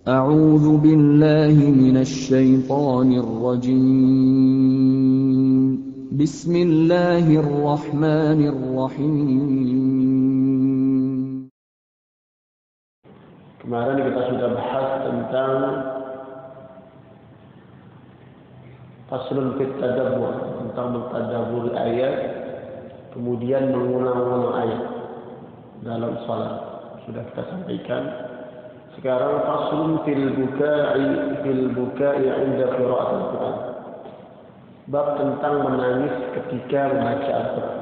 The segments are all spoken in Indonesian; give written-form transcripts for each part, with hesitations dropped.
أعوذ بالله من الشيطان الرجيم بسم الله الرحمن الرحيم. Kemarin kita sudah bahas tentang faslun fit tadabbur, tentang mentadabbur ayat, kemudian mengulang-ulang ayat dalam salat. Sudah kita sampaikan. Sekarang faslun fil buka'i 'inda qira'at al-Qur'an. Bab tentang menangis ketika membaca Al-Qur'an.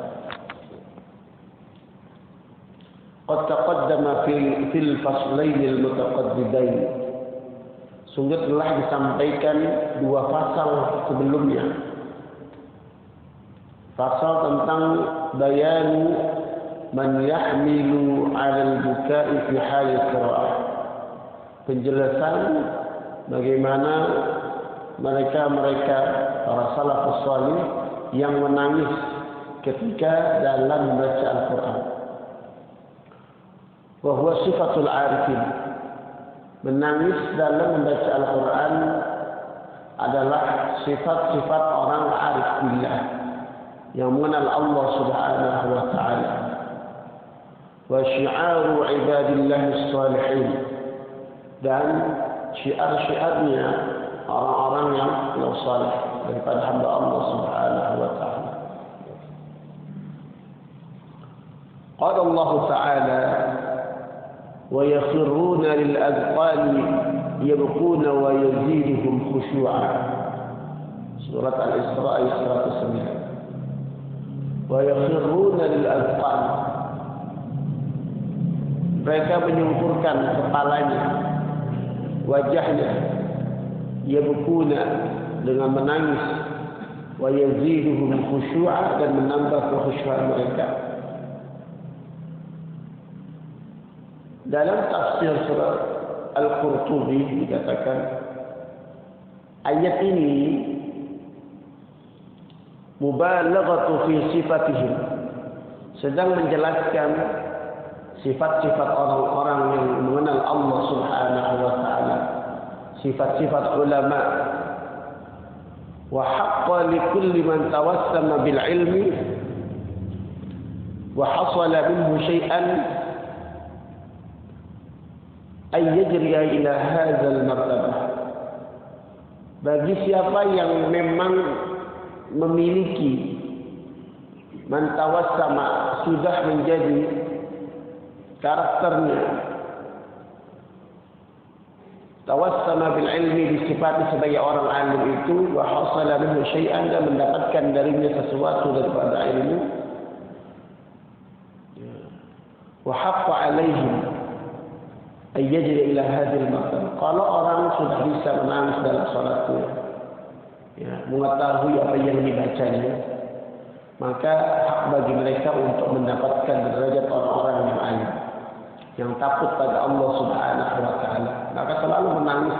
Qad taqaddama fil faslain al-mutaqaddidain. Sungguh telah disampaikan dua pasal sebelumnya. Pasal tentang bayanu man yahmilu 'ala al-buka'i fi hal qira'ah. Penjelasan bagaimana mereka para salafus salih yang menangis ketika dalam membaca Al-Quran. Wa huwa sifatul arifin. Menangis dalam membaca Al-Quran adalah sifat-sifat orang arif billah yang mengenal Allah Subhanahu wa taala. Wa syi'aru ibadillahis salihin. Dan syiar-syiarnya orang-orang yang saleh daripada hamba Allah Subhanahu wa taala. Qala Allah Ta'ala wa yakhruna lil azqani yabquna wa yaziduhum khushu'a. Surat Al-Isra ayat 109. Wa yakhruna lil azqani. Mereka menyungkurkan kepalanya, wajahnya, yabkuna, dengan menangis, wa yaziduhum khusyu'a, dan menambah kekhusyuan mereka. Dalam tafsir surat Al-Qurtubi dikatakan ayat ini mubalaghatu fi sifatihim, sedang menjelaskan sifat-sifat orang-orang yang mengenal Allah Subhanahu wa taala, sifat-sifat ulama. Wa haqqa li kulli man tawassama bil ilmi wa hasala minhu shay'an ay yajriya ila hadzal martabah. Bagi siapa yang memang memiliki, man tawassama, sudah menjadi karakternya, tawassama bil ilmi, disifati sebagai orang alim itu, wa hasala minhu syai'an, dan mendapatkan darinya sesuatu daripada ilmu, wa haqqa alaihim ay yajri ila hadhil martabah. Kalau orang sudah bisa menangis dalam salatnya, mengetahui apa yang dibacanya, maka hak bagi mereka untuk mendapatkan derajat orang-orang yang alim, yang takut pada Allah Subhanahu wa taala. Maka selalu menangis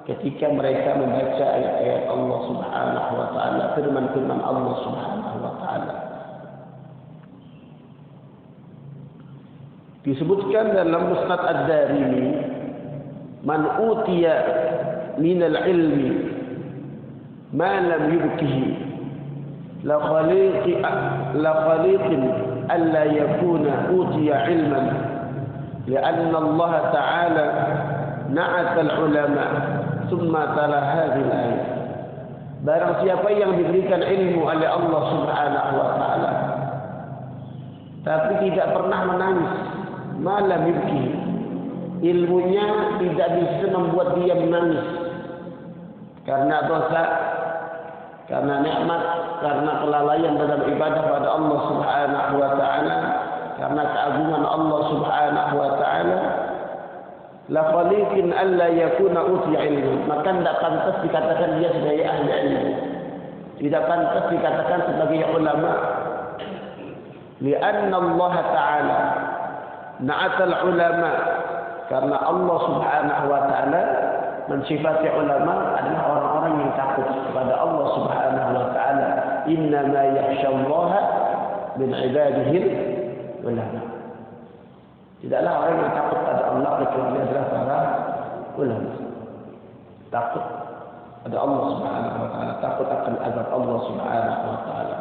ketika mereka membaca ayat-ayat Allah Subhanahu wa taala, firman-firman Allah Subhanahu wa taala. Disebutkan dalam Musnad Ad-Darimi, man utiya minal ilmi ma lam yubkihi la khaliqin alla yakuna utiya ilman. لأن الله تعالى نعت العلماء ثم تلا هذه الآية. Barang siapa yang diberikan ilmu oleh Allah Subhanahu wa taala tapi tidak pernah menangis, malam yubki, ilmunya tidak bisa membuat dia menangis karena dosa, karena nikmat, karena kelalaian dalam ibadah pada Allah Subhanahu wa taala, karena keagungan Allah Subhanahu wa taala, la khaliqin alla yakuna utiya ilmu, maka tidak pantas dikatakan dia sebagai ahli ilmu, tidak pantas dikatakan sebagai ulama. Lianna Allah taala na'atal ulama, karena Allah Subhanahu wa taala mensifati ulama adalah orang-orang yang takut kepada Allah Subhanahu wa taala. Inna ma yakhshallaha min ibadihi ulama. Tidaklah orang yang takut pada Allah kecuali adalah para ulama. Takut pada Allah Subhanahu wa taala, takut akan azab Allah Subhanahu wa taala.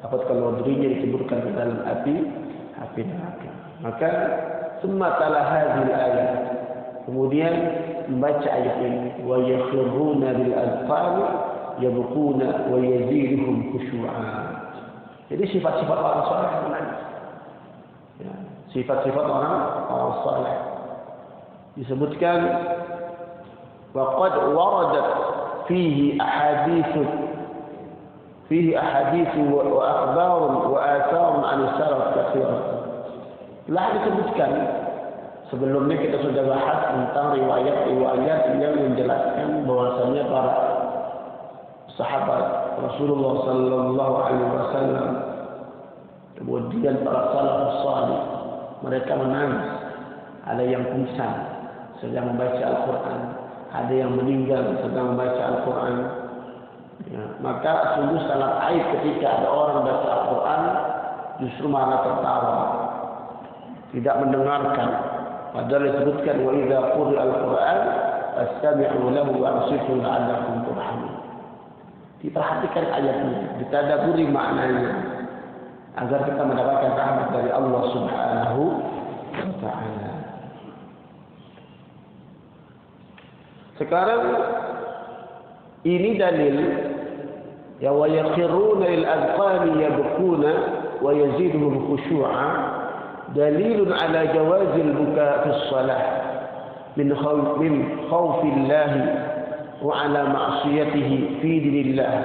Takut kalau dirinya dikuburkan di dalam api neraka. Maka summa tala hadhil ayat. Kemudian membaca ayat ini, wa yakhruna bil azqani yabquna wa yaziduhum khushu'a. Jadi sifat-sifat orang saleh menangis. Ya, sifat-sifat orang saleh disebutkan wa qad waradat fihi ahadits wa akhbar wa athar an salaf katsirah. Telah disebutkan sebelumnya, kita sudah bahas tentang riwayat-riwayat yang menjelaskan bahwasanya para sahabat Rasulullah sallallahu alaihi wasallam, kemudian para salafus salih, mereka menangis. Ada yang pingsan sedang membaca Al-Quran, ada yang meninggal sedang membaca Al-Quran. Ya, maka sungguh sangat aib ketika ada orang baca Al-Quran justru malah tertawa, tidak mendengarkan. Padahal disebutkan wa idza quri'a al-Qur'an fastami'u lahu wa ansitu la'allakum turhamun. Diperhatikan ayatnya, ditadaburi maknanya agar kita mendapatkan rahmat dari Allah Subhanahu wa taala. Sekarang ini dalil ya wa yakhiruna lil azqani yabquna wa yaziduhum khushu'a, dalilun ala jawazil buka fi shalah min khawfillah wa ala ma'siyatihi fi dinillah.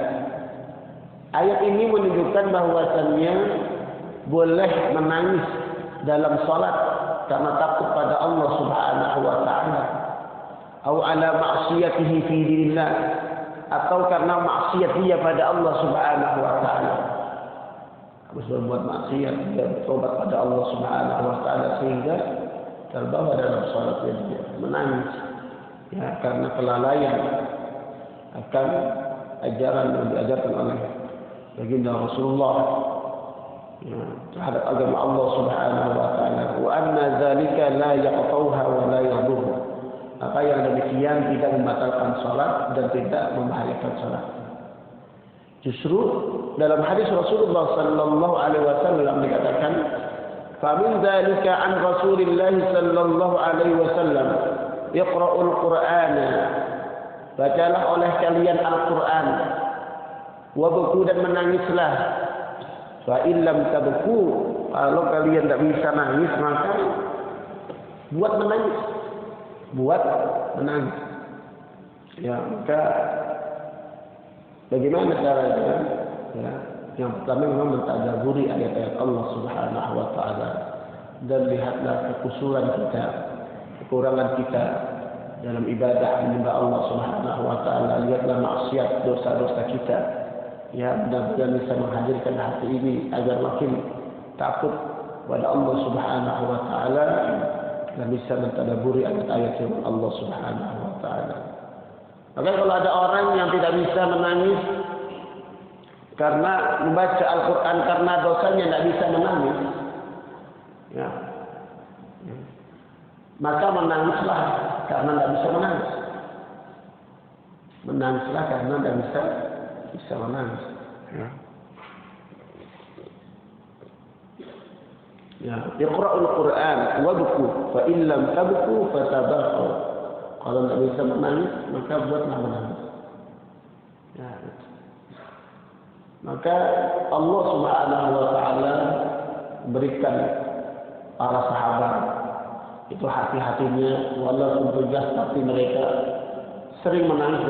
Ayat ini menunjukkan bahwasannya boleh menangis dalam salat karena takut pada Allah Subhanahu wa taala, atau ala ma'siyatihi fi dinillah, atau karena maksiat dia pada Allah Subhanahu wa taala. Habis berbuat maksiat, dia bertobat pada Allah Subhanahu wa taala sehingga terbawa dalam salatnya dia menangis, ya, karena kelalaian akan ajaran yang diajarkan oleh baginda Rasulullah, ya, terhadap agama Allah Subhanahu wa taala. Wa anna dzalika la yaqtauha wa la yadurru. Maka yang demikian tidak membatalkan salat dan tidak membahayakan salat. Justru dalam hadis Rasulullah sallallahu alaihi wasallam dikatakan, "Famin dzalika an Rasulillah sallallahu alaihi wasallam, iqra'ul Qur'ana." Bacalah oleh kalian Al-Qur'an. Wa buku dan menangislah. Fa illam tabku, kalau kalian tidak bisa nangis maka buat menangis. Buat menangis. Ya, maka bagaimana caranya? Ya, yang pertama memang mentadaburi ayat-ayat Allah Subhanahu wa taala dan lihatlah kekusuran kita, kekurangan kita dalam ibadah menyembah Allah Subhanahu wa taala. Lihatlah maksiat, dosa-dosa kita. Ya, mudah-mudahan bisa menghadirkan hati ini agar makin takut kepada Allah Subhanahu wa taala dan bisa mentadaburi ayat-ayat firman Allah Subhanahu wa taala. Maka kalau ada orang yang tidak bisa menangis karena membaca Al-Quran, karena dosanya tidak bisa menangis, ya, maka menangislah karena tidak bisa menangis. Menangislah karena tidak bisa menangis. Ya. Ya, iqra'ul Qur'an wabku fa in lam tabku fatabaqu. Kalau tidak bisa menangis, maka buatlah menangis. Ya. Maka Allah Subhanahu wa taala berikan para sahabat itu hati-hatinya walaupun tegas, tapi mereka sering menangis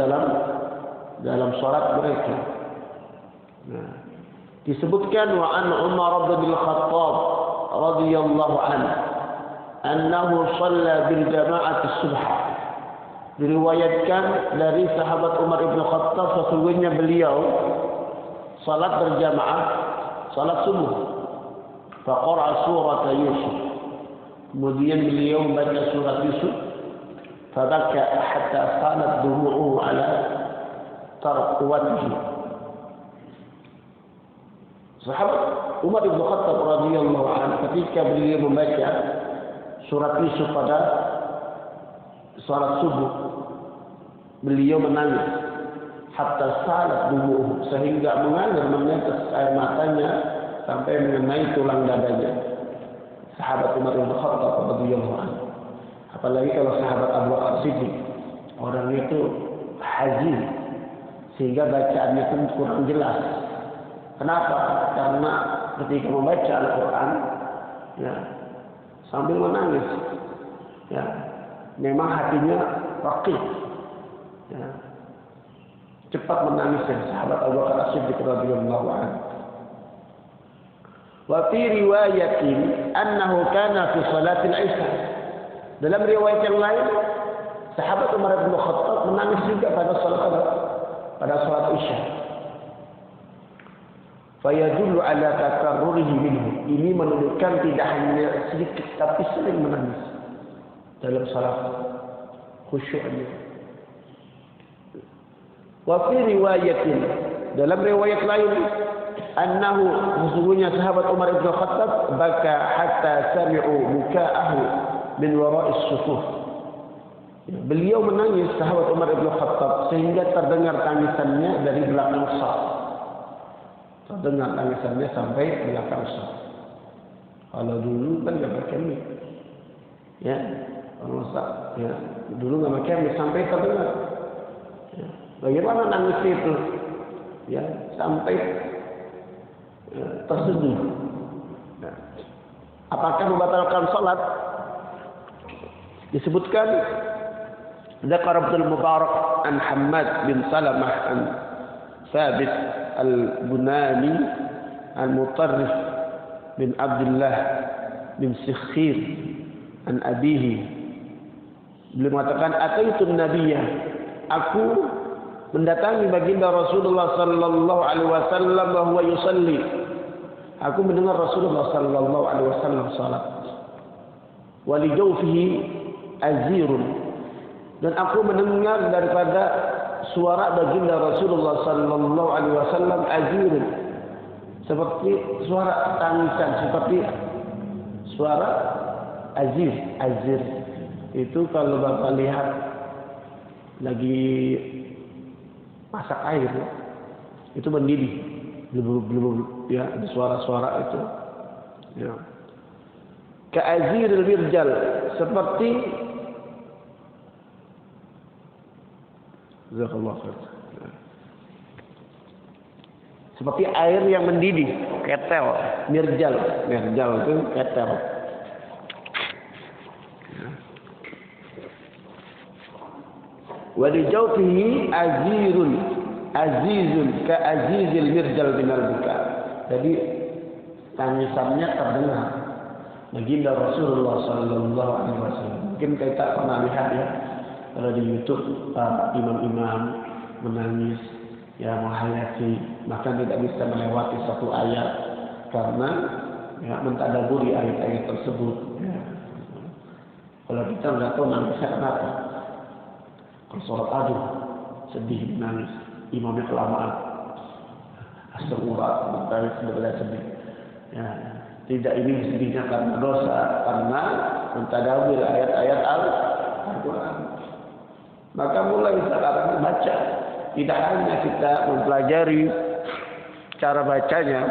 dalam salat mereka. Nah, disebutkan wa an Umar bin Khattab radhiyallahu anhu annahu shalla bil jama'ati subh. Diriwayatkan dari sahabat Umar bin Khattab sesungguhnya beliau salat berjamaah salat subuh. Faqara surat Yusuf. Kemudian beliau membaca surat Yusuf. Fabaka hatta salat dumu'uhu ala tarqwatihi. Sahabat Umar bin Khattab radhiyallahu anhu ketika beliau membaca surat Yusuf pada salat subuh beliau menangis hatta salat dumu'uhu, sehingga mengalir menetes air matanya sampai mengenai tulang dadanya. Sahabat Umar bin Khattab radhiyallahu anhu. Apalagi kalau sahabat Abu Bakar Siddiq, orangnya itu hazin sehingga bacaannya pun kurang jelas. Kenapa? Karena ketika membaca Al-Quran, ya, sambil menangis, ya, memang hatinya raqib, ya, cepat menangis ya, sahabat Abu Bakar Siddiq radhiyallahu anhu. Wa fi riwayatin annahu kana fi salatil Isya. Dalam riwayat yang lain, sahabat Umar bin Khattab menangis juga pada salat Isya. Fayadullu ala takarrurihi minhu. Ini menunjukkan tidak hanya sedikit tapi sering menangis dalam salat khusyuknya. Wa fi riwayatin, dalam riwayat lain, annahu, sesungguhnya sahabat Umar bin Khattab baka hatta sami'u buka'ahu min wara'is sufuf. Beliau menangis, sahabat Umar bin Khattab, sehingga terdengar tangisannya dari belakang saf. Terdengar tangisannya sampai belakang saf. Kalau dulu kan nggak pakai mic, ya, kalau ya, dulu nggak pakai mic sampai terdengar. Ya. Bagaimana nangis itu? Ya, sampai terseduh. Nah, apakah membatalkan salat? Disebutkan Zakar Abdul Mubarak an Hammad bin Salamah an Thabit al-Bunani an Mutarrif bin Abdullah bin Sikhir an abihi. Beliau mengatakan, ataitun nabiyya, aku mendatangi baginda Rasulullah sallallahu alaihi wasallam wa huwa yusalli. Aku mendengar Rasulullah sallallahu alaihi wasallam salat. Wa li jawfihi azirun, dan aku mendengar daripada suara baginda Rasulullah sallallahu alaihi wasallam azirun, seperti suara tangisan, seperti suara azir. Azir itu kalau Bapak lihat lagi masak air, itu mendidih, blub, ya, ada suara-suara itu, ya. Ka'aziril mirjal, seperti seperti air yang mendidih, ketel, mirjal itu ketel. Wa li jawfihi azizun ka azizil mirjal binal buka. Jadi tangisannya terdengar baginda Rasulullah sallallahu alaihi wasallam. Mungkin kita pernah lihat ya, kalau di YouTube imam-imam menangis, ya, menghayati, bahkan tidak bisa melewati satu ayat karena, ya, mentadaburi ayat-ayat tersebut. Ya. Kalau kita nggak tahu nangisnya kenapa, kalau sholat aduh sedih menangis, imamnya kelamaan, astagfirullah, menangis benar-benar sedih. Ya, tidak, ini sedihnya karena dosa, karena mentadabur ayat-ayat Al-Quran. Maka mulai sekarang baca, tidak hanya kita mempelajari cara bacanya,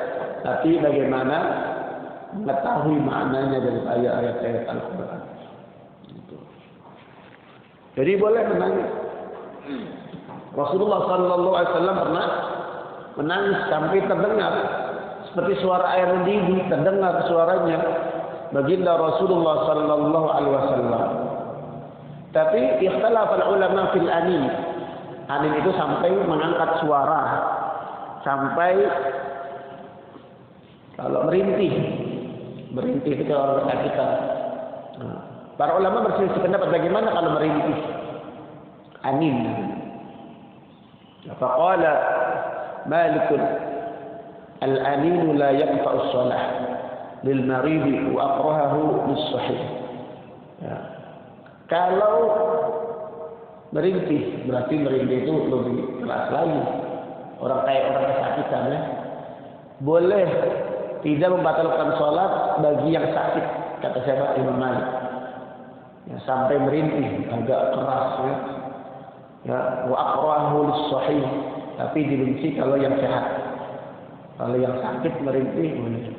tapi bagaimana mengetahui maknanya dari ayat-ayat Al-Quran. Jadi boleh menangis. Rasulullah sallallahu alaihi wasallam pernah menangis sampai terdengar seperti suara air mendidih, terdengar suaranya baginda Rasulullah sallallahu alaihi wasallam. Tapi ikhtilaf ulama fil anin. Anin itu sampai mengangkat suara, sampai kalau merintih itu kalau orang kesakitan. Para ulama berselisih pendapat bagaimana kalau merintih anin. Faqala Malik, al-anin la yaqta'u as-salah lil marid wa akrahahu lis sahih. Ya. Kalau merintih, berarti merintih itu lebih keras lagi. Orang kayak orang kesakitan, ya. Boleh tidak membatalkan sholat bagi yang sakit, kata siapa? Imam Malik. Ya. sampai merintih, agak keras ya. Ya, wa aqrahu lis-sahih, tapi dibenci kalau yang sehat. Kalau yang sakit merintih boleh.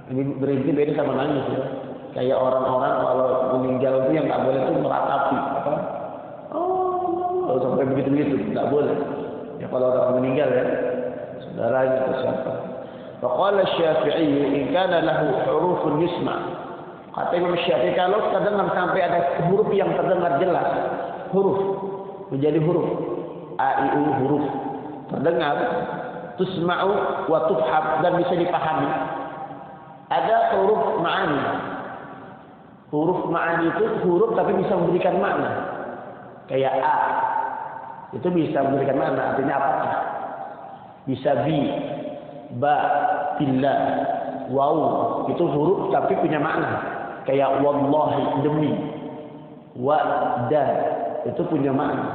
Ini merintih beda sama nangis ya. Kayak orang-orang kalau meninggal itu yang nggak boleh itu meratapi apa? Oh, sampai begitu-begitu nggak boleh. Ya kalau orang meninggal ya, saudaranya atau siapa. Faqala Syafi'i in kana lahu hurufun yusma. Kata Imam Syafi'i kalau terdengar sampai ada huruf yang terdengar jelas, huruf menjadi huruf a i u huruf terdengar tusma'u wa tufham dan bisa dipahami. Ada huruf ma'ani. Huruf ma'ani itu huruf tapi bisa memberikan makna. Kayak a itu bisa memberikan makna, artinya apakah? Bisa bi, ba, billah, waw itu huruf tapi punya makna. Kayak wallahi demi, wa dan itu punya makna.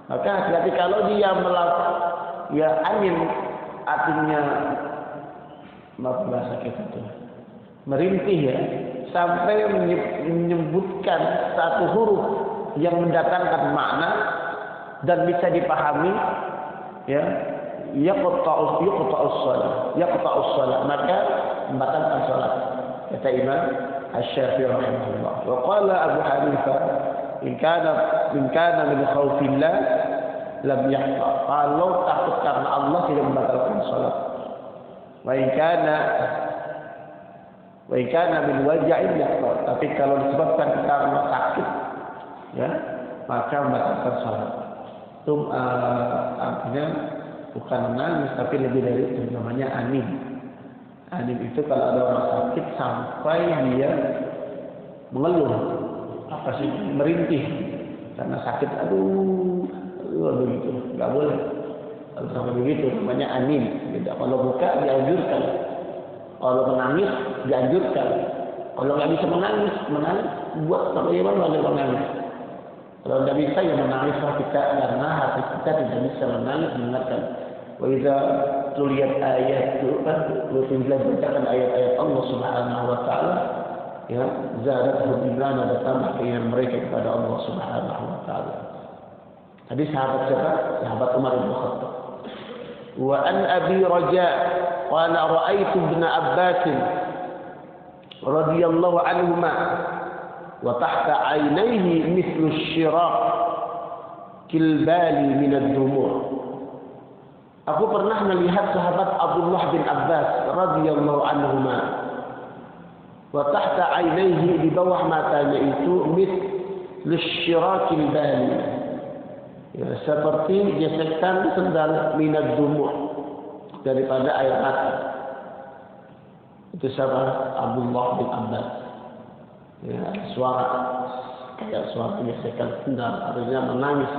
Maka hati-hati kalau dia melakukan ya angin artinya maaf bahasa kita itu merintih ya sampai menyebutkan satu huruf yang mendatangkan makna dan bisa dipahami ya yaqta'us shalah maka membatalkan salat kata Imam Asy-Syafi'i rahimahullah. Wa qala Abu Hanifah in kana min khaufillah lam yaqta. Kalau takut karena Allah tidak membatalkan salat. Wa in kana min waja'in yaqta. Tapi kalau disebabkan karena sakit ya maka membatalkan salat. Itu artinya bukan menangis tapi lebih dari itu namanya anim. Anim itu kalau ada orang sakit sampai dia mengeluh apa sih merintih karena sakit aduh begitu nggak boleh kalau sampai begitu namanya anim. Tidak kalau buka dianjurkan, kalau menangis dianjurkan, kalau nggak bisa menangis buat bagaimana belajar menangis. Kalau tidak bisa ya menangislah kita karena hati kita tidak bisa menangis mendengarkan. Wajah tuliat ayat itu kan, lu bacakan ayat-ayat Allah Subhanahu Wa Taala, ya zadat hubungan ada tambah keinginan mereka kepada Allah Subhanahu Wa Taala. Tadi sahabat siapa? Sahabat Umar bin Khattab. Wa an Abi Raja qala ra'aitu ibn Abbas radhiyallahu anhuma wa tahta 'ainayhi mithlu asy-syiraq kilbali min ad-dumur. Aku pernah melihat sahabat Abdullah bin Abbas radhiyallahu anhuma wa tahta 'ainayhi di bawah matanya itu mithlu asy-syiraq kilbali. Ya, seperti gesekan sendal minad dumur daripada air mata. Itu siapa? Abdullah bin Abbas. Ya, suara kayak suara gesekan sendal artinya menangis.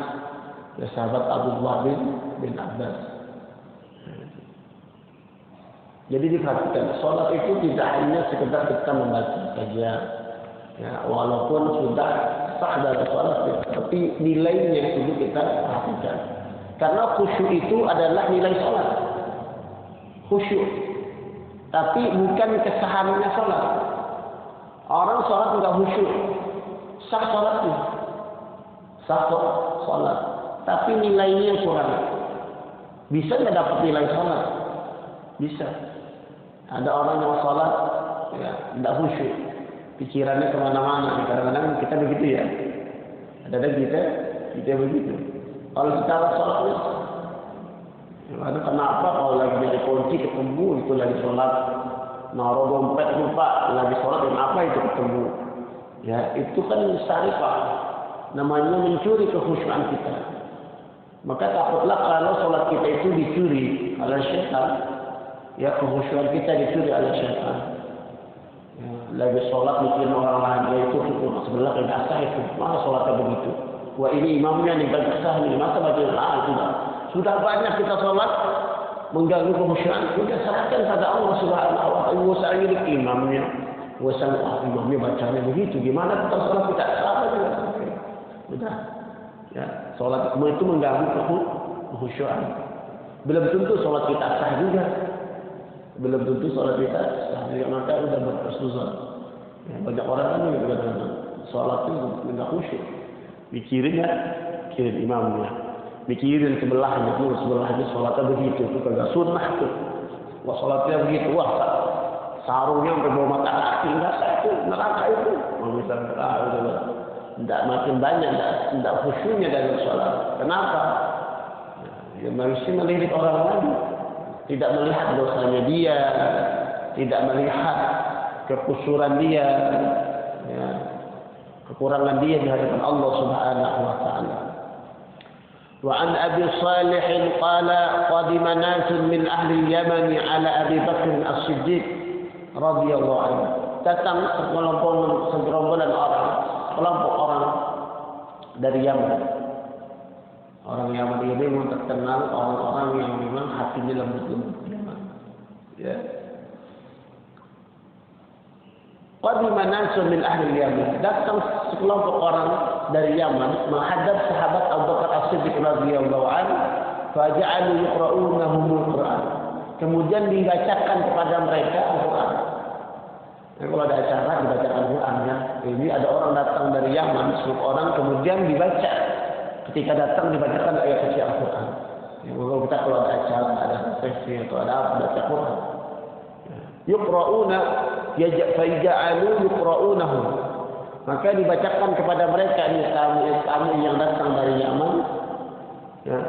Ya, sahabat Abdullah bin Abbas. Jadi diperhatikan, sholat itu tidak hanya sekedar kita membaca saja. Ya, walaupun sudah sah dari sholat, tapi nilainya itu kita perhatikan. Karena khusyuk itu adalah nilai sholat. Khusyuk. Tapi bukan kesahannya sholat. Orang sholat enggak khusyuk. Sah sholatnya. Sah sholat. Tapi nilainya kurang. Bisa nggak dapat nilai sholat? Bisa. Ada orang yang sholat ya, tidak khusyuk. Pikirannya kemana-mana. Kadang-kadang kita begitu ya. Ada kita begitu. Kalau secara sholatnya, kenapa kalau lagi nyari kunci ketemu itu lagi sholat, naruh dompet lupa lagi sholat dan apa itu ketemu? Ya itu kan syarifah, namanya mencuri kekhusyuan kita. Maka takutlah kalau sholat kita itu dicuri oleh syaitan, ya kekhusyuan kita dicuri oleh syaitan. Lagi sholat mikirin orang lain, ya itu sebelah tidak sah itu. Masa sholatnya begitu? Wah ini imamnya nih baca sah nih, masa baca sudah banyak kita sholat mengganggu kekhusyuan. Sudah serahkan pada Allah Subhanahu Wa Taala. Usah iri imamnya, usah imamnya bacanya begitu. Gimana kita sholat tidak sah juga? Sudah, ya sholat itu mengganggu kekhusyuan. Belum tentu sholat kita sah juga. Belum tentu sholat kita sah juga, maka sudah berhusnuzon. Ya, banyak orang kan gitu kadang-kadang sholat itu nggak khusyuk, mikirin imamnya, mikirin sebelahnya sholatnya begitu, itu kagak sunnah tuh. Wah sholatnya begitu, wah sarungnya sampai bawah mata kaki, nggak sah itu neraka itu. Mau misalnya tidak makin banyak, tidak khusyuknya dalam sholat. Kenapa? Ya, manusia melirik orang lain, tidak melihat dosanya dia, tidak melihat kekusuran dia, ya, kekurangan dia di hadapan Allah Subhanahu wa taala. Wa an Abi Salih qala qadima nasun min ahli al-Yaman ala Abi Bakr as-Siddiq radhiyallahu anhu. Datang segerombolan orang, kelompok orang dari Yaman. Orang Yaman ini memang terkenal orang-orang yang memang hatinya lembut-lembut. Ya. Qadima nasun min ahli Yaman. Datang sekelompok orang dari Yaman menghadap sahabat Abu Bakar As-Siddiq radhiyallahu anhu, faja'alu yaqra'unahumul Qur'an. Kemudian dibacakan kepada mereka Al-Qur'an. Nah, kalau ada acara dibacakan Al-Qur'an ya. Ini ada orang datang dari Yaman, 10 orang kemudian dibaca. Ketika datang dibacakan ayat suci Al-Qur'an. Ya, kita kalau ada acara, ada sesi atau ada apa baca Qur'an. Yuqra'una faja'alu yuqra'unahum. Maka dibacakan kepada mereka ini tamu yang datang dari Yaman. Ya.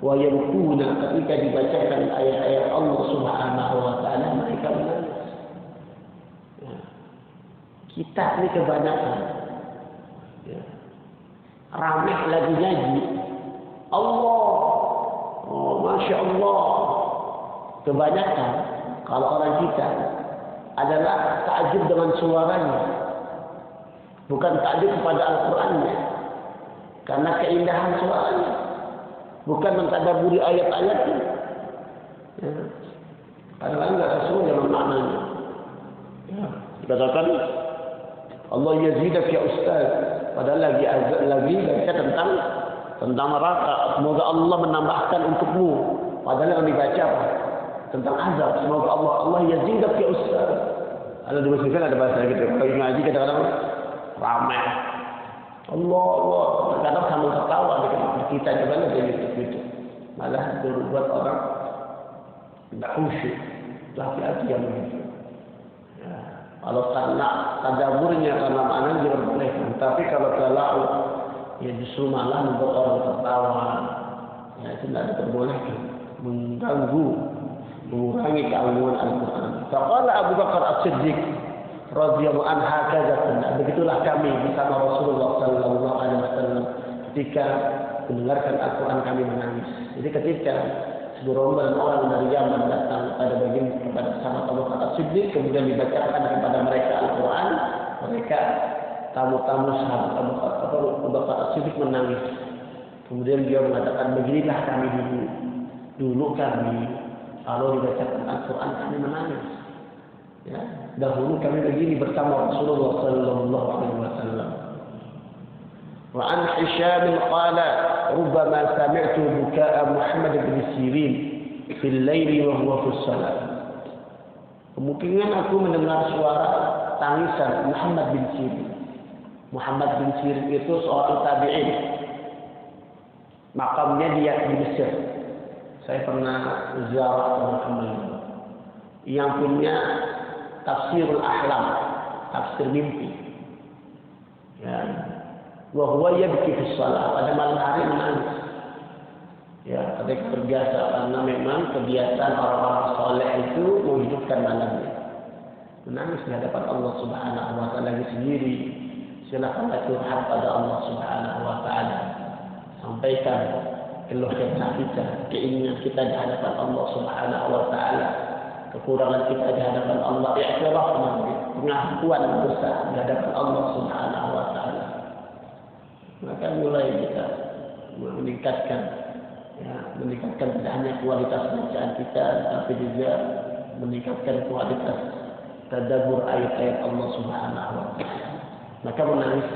Wa yabkuna, ketika dibacakan ayat-ayat Allah Subhanahu wa taala mereka menangis. Ya. Kita ini kebanyakan ya. Ramai lagi nyanyi Allah. Oh, Masya Allah. Kebanyakan kalau orang kita adalah takjub dengan suaranya, bukan takjub kepada Al-Qurannya, karena keindahan suaranya, bukan mentadaburi ayat-ayatnya. Ya. Kadang-kadang nggak sesuai dengan maknanya. Ya. Dikatakan Allah yazidak ya Ustaz, padahal lagi baca tentang neraka. Semoga Allah menambahkan untukmu. Padahal yang dibaca apa? Tentang azab. Semoga Allah yazidak ya Ustaz. Ada di masjid ada bahasa gitu. Kalau ngaji kadang-kadang ramai. Allah. Kadang sambil ketawa kita juga ada gitu. Malah berbuat orang tidak khusyuk. Laki-laki yang begitu. Ya. Kalau karena tadaburnya karena maknanya diperbolehkan. Tapi kalau talau ya justru malah membuat orang tertawa. Ya itu tidak diperbolehkan. Mengganggu, mengurangi keagungan Al-Quran. Faqala Abu Bakar As-Siddiq radhiyallahu anhu hakaza. Begitulah kami bersama Rasulullah sallallahu alaihi wasallam ketika mendengarkan Al-Quran kami menangis. Jadi ketika segerombolan orang dari Yaman datang kepada sahabat Abu Bakar As-Siddiq kemudian dibacakan kepada mereka Al-Quran, mereka tamu-tamu sahabat Abu Bakar As-Siddiq menangis. Kemudian dia mengatakan beginilah kami dulu kami kalau dibacakan Al-Quran kami menangis. Ya, dahulu kami begini bersama Rasulullah sallallahu alaihi wasallam. Wa an Hisham qala rubbama sami'tu buka'a Muhammad bin Sirin fil laili wa huwa fi shalah. Kemungkinan aku mendengar suara tangisan Muhammad bin Sirin. Muhammad bin Sirin itu seorang tabi'in. Makamnya dia di Mesir. Saya pernah ziarah ke makamnya. Yang punya tafsirul ahlam, tafsir mimpi. Ya. Wa huwa yabki fi shalah, pada malam hari menangis. Ya, ketika terbiasa karena memang kebiasaan orang-orang saleh itu menghidupkan malamnya. Menangis di hadapan Allah Subhanahu wa taala sendiri. Silakanlah curhat pada Allah Subhanahu wa taala. Sampaikan keluh kesah kita, keinginan kita di hadapan Allah Subhanahu wa taala, kekurangan kita di hadapan Allah, i'tiraf pengakuan dosa di hadapan Allah Subhanahu wa taala. Maka mulai kita meningkatkan tidak hanya kualitas bacaan kita, tapi juga meningkatkan kualitas tadabbur ayat-ayat Allah Subhanahu wa taala. Maka menangis.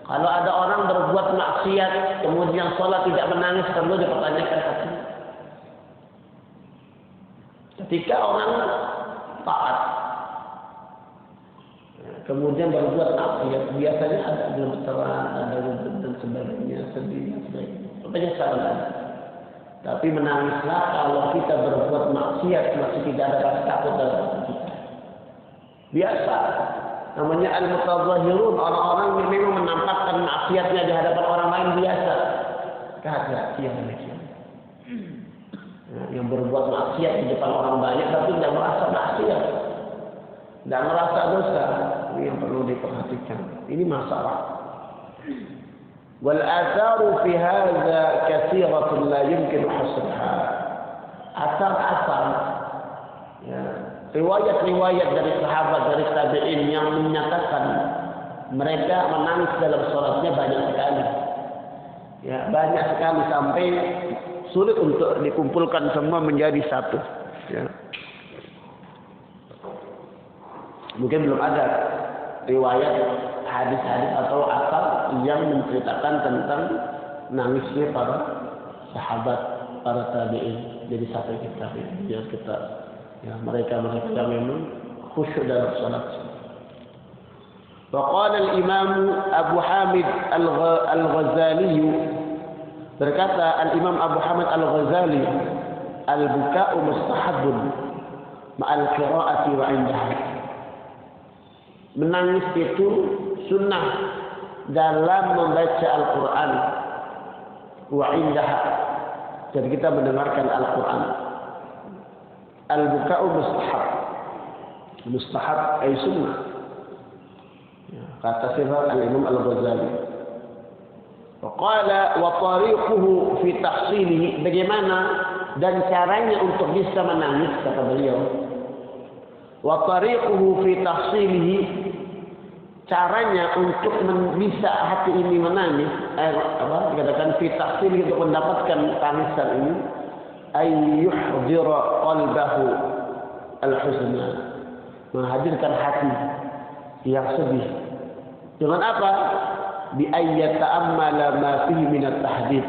Kalau ada orang berbuat maksiat kemudian salat tidak menangis, perlu dipertanyakan hatinya. Ketika orang taat, kemudian berbuat maksiat, biasanya ada gemeteran, ada gugup dan sebagainya, sedih dan sebagainya. Penyesalan ada. Tapi menangislah kalau kita berbuat maksiat masih tidak ada rasa takut dalam hati kita. Biasa. Namanya al-mutadzahirun, orang-orang yang memang menampakkan maksiatnya di hadapan orang lain biasa. Hati-hati yang demikian. Yang berbuat maksiat di depan orang banyak tapi tidak merasa maksiat, tidak merasa dosa, ini yang perlu diperhatikan. Ini masalah. Wal atharu fi hadza katsiratun la yumkin hasrha. Asar-asar, ya, riwayat-riwayat dari sahabat, dari tabi'in yang menyatakan mereka menangis dalam sholatnya banyak sekali. Ya, banyak sekali sampai sulit untuk dikumpulkan semua menjadi satu. Ya. Mungkin belum ada riwayat hadis-hadis atau asal yang menceritakan tentang nangisnya para sahabat, para tabi'in jadi satu kitab ini. Biar kita, ya, mereka yang memang khusyuk dalam salat. Waqala al-Imam Abu Hamid Al-Ghazali, berkata al-Imam Abu Hamid Al-Ghazali, al-buka'u mustahabun ma'al qira'ati wa 'indaha. Menangis itu sunnah dalam membaca Al-Qur'an wa 'indaha, dan kita mendengarkan Al-Qur'an. Al-buka'u mustahab. Mustahab ay sunnah. Ya, kata siapa al-Imam Al-Ghazali. Waqala wa tariquhu fi tahsilihi, bagaimana dan caranya untuk bisa menangis, kata beliau. Wa tariquhu fi tahsilihi, caranya untuk bisa hati ini menangis, dikatakan fi tahsilihi, untuk mendapatkan tangisan ini, ay yuhdira qalbahu al-huzna, menghadirkan hati yang sedih. Dengan apa? Bi ayyat ta'ammala ma fihi min at-tahdid,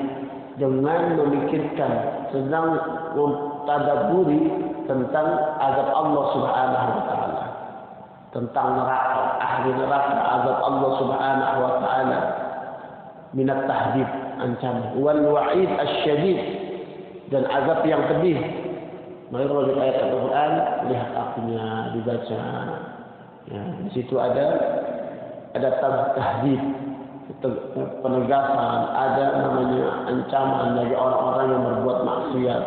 dengan memikirkan, sedang mentadabburi tentang azab Allah Subhanahu wa taala, tentang neraka, ahli neraka, azab Allah Subhanahu wa taala, min at-tahdid, ancaman, wal wa'id asy-syadid, dan azab yang pedih. Menurut ayat Al-Qur'an, lihat artinya, dibaca. Ya, di situ ada tahdid, penegasan, ada namanya ancaman bagi orang-orang yang berbuat maksiat.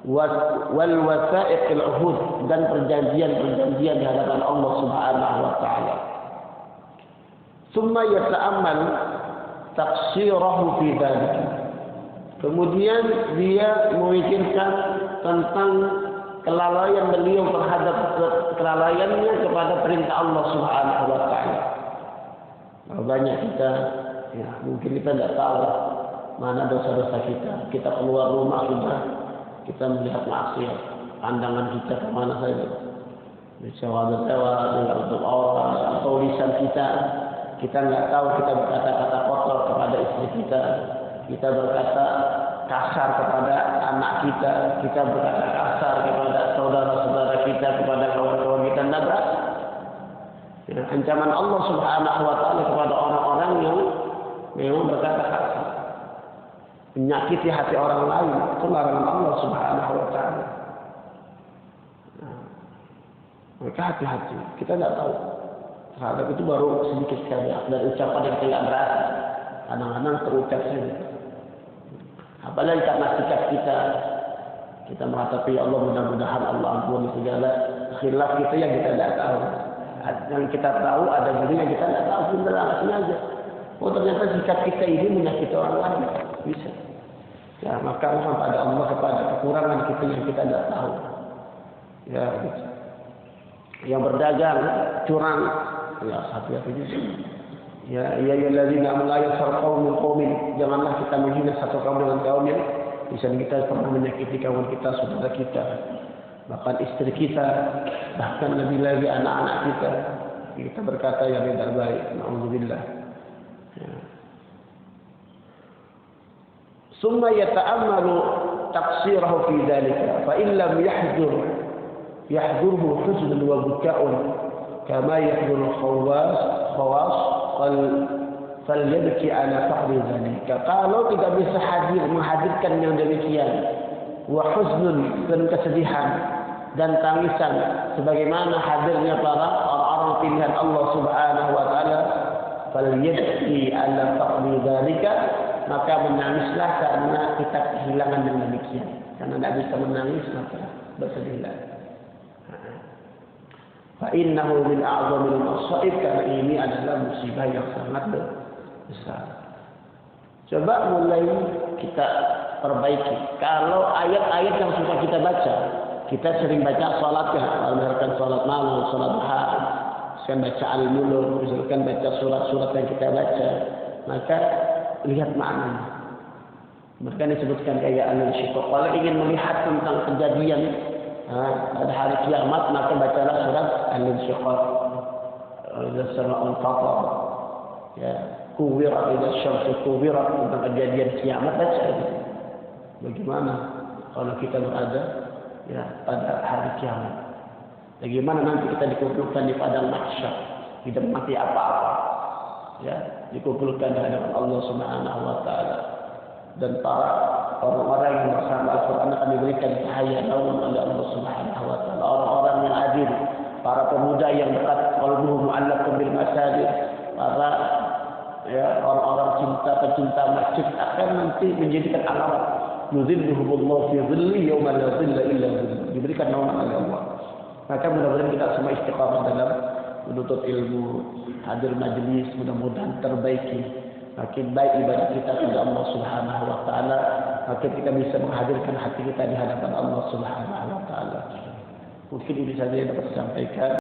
Wal wasa'iqil uhud, dan perjanjian-perjanjian di hadapan Allah Subhanahu wa taala. Tsumma yata'ammal taqsirahu fi dzalik. Kemudian dia memikirkan tentang kelalaian beliau terhadap kelalaiannya kepada perintah Allah Subhanahu wa taala. Banyak kita, ya, mungkin kita tidak tahu mana dosa-dosa kita. Kita keluar rumah sudah kita melihat maksiat, pandangan kita kemana saja, bersewa-sewa dengan untuk orang, atau lisan kita nggak tahu, kita berkata-kata kotor kepada istri kita berkata kasar kepada anak kita berkata kasar kepada saudara-saudara kita, kepada kawan-kawan kita, tidak berasa. Ya, ancaman Allah Subhanahu wa taala kepada orang-orang yang memang berkata kasar, menyakiti hati orang lain, itu larangan Allah Subhanahu wa taala. Maka hati-hati, kita tidak tahu. Terhadap itu baru sedikit sekali dari ucapan yang tidak berasa, kadang-kadang terucap saja. Apalagi karena sikap kita mengatakan, ya Allah, mudah-mudahan Allah ampuni segala khilaf kita yang kita tidak tahu. Yang kita tahu ada yang kita tidak tahu, sebenarnya sengaja. Oh, ternyata sikap kita ini menyakiti orang lain, bisa. Ya, maka mohon pada Allah kepada kekurangan kita yang kita tidak tahu. Ya, gitu. Yang berdagang curang, ya hati-hati juga. Ya, ya alladzina amanu la yaskhar qaumun qaumin, janganlah kita menghina satu kaum dengan kaum yang bisa kita pernah menyakiti kawan kita, saudara kita, bahkan istri kita, bahkan lebih lagi anak-anak kita berkata yang tidak baik. Nauzubillah. Ya. Summa yata'ammalu taqsirahu fi dzalika fa in lam yahdurhu huzn wa buka'un kama yahdurul khawas falyabki ala faqdi dzalika. Kalau tidak bisa menghadirkan yang demikian, wa huznun, dan kesedihan dan tangisan sebagaimana hadirnya para orang-orang pilihan Allah Subhanahu wa taala, falyabki ala faqdi dzalika, maka menangislah karena kita kehilangan yang demikian. Karena tidak bisa menangis maka bersedihlah. Fa innahu min a'zamil masaib, karena ini adalah musibah yang sangat besar. Coba mulai kita perbaiki. Kalau ayat-ayat yang suka kita baca, kita sering baca salat ya, misalkan salat malam, salat duha, misalkan baca al-mulk, misalkan baca surat-surat yang kita baca, maka lihat maknanya. Mereka disebutkan kayak al-insyiqaq. Kalau ingin melihat tentang kejadian pada hari kiamat, maka bacalah surat al-insyiqaq. Idza sama'un fatar, ya, kuwirat, idza syamsu kuwirat, tentang kejadian kiamat, baca itu. Bagaimana kalau kita berada ya pada hari kiamat? Bagaimana nanti kita dikumpulkan di padang mahsyar, tidak mati apa-apa, ya, dikumpulkan di hadapan Allah Subhanahu wa taala, dan para orang-orang yang bersama Al-Quran akan diberikan cahaya naungan oleh Allah Subhanahu wa taala. Orang-orang yang adil, para pemuda yang dekat qalbuhum mu'allaqun bil masajid, para ya orang-orang pecinta masjid akan nanti menjadikan alamat yuzilluhumullahu fi dhilli yauma la dhilla illa dhilluh, diberikan naungan oleh Allah. Maka mudah-mudahan kita semua istiqamah dalam menuntut ilmu, hadir majelis, mudah-mudahan terbaiki, makin baik ibadah kita kepada Allah Subhanahu wa taala, makin kita bisa menghadirkan hati kita di hadapan Allah Subhanahu wa taala. Mungkin ini saja yang dapat saya sampaikan.